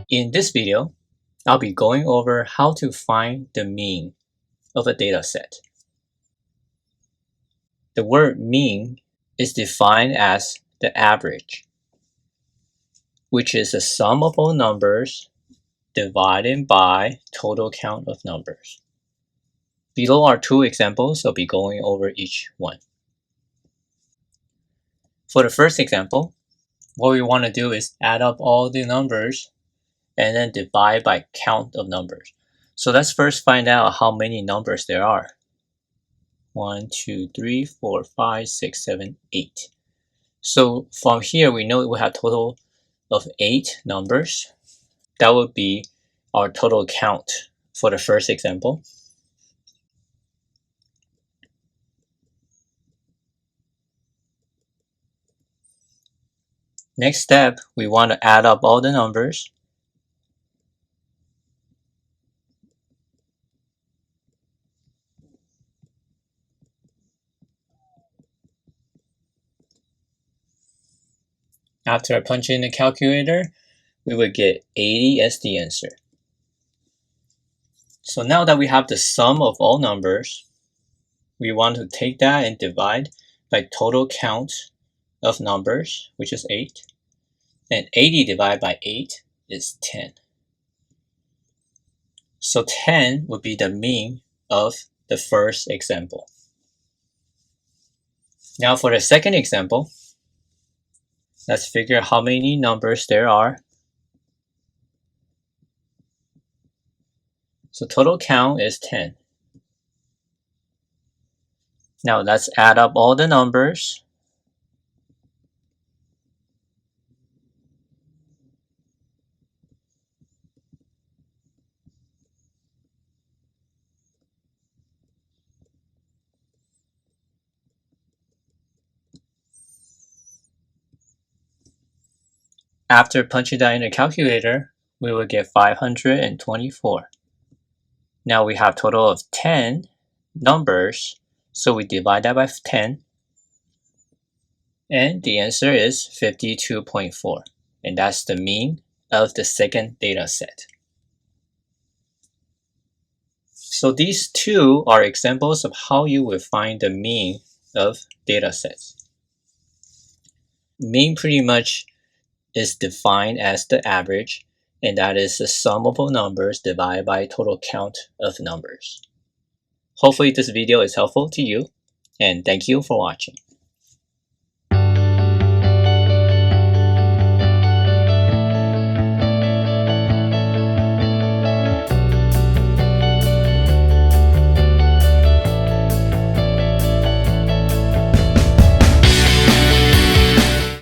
In this video, I'll be going over how to find the mean of a data set. The word mean is defined as the average, which is the sum of all numbers divided by total count of numbers. Below are two examples, I'll be going over each one. For the first example, what we want to do is add up all the numbers and then divide by count of numbers. So let's first find out how many numbers there are. 1, 2, 3, 4, 5, 6, 7, 8. So from here we know we have a total of 8 numbers. That would be our total count for the first example. Next step, we want to add up all the numbers. After I punch in the calculator, we would get 80 as the answer. So now that we have the sum of all numbers, we want to take that and divide by total count of numbers, which is 8. And 80 divided by 8 is 10. So 10 would be the mean of the first example. Now for the second example, let's figure how many numbers there are. So total count is 10. Now let's add up all the numbers. After punching that in the calculator, we will get 524. Now we have a total of 10 numbers, so we divide that by 10. And the answer is 52.4. And that's the mean of the second data set. So these two are examples of how you will find the mean of data sets. Mean pretty much is defined as the average, and that is the sum of all numbers divided by total count of numbers. Hopefully this video is helpful to you, and thank you for watching.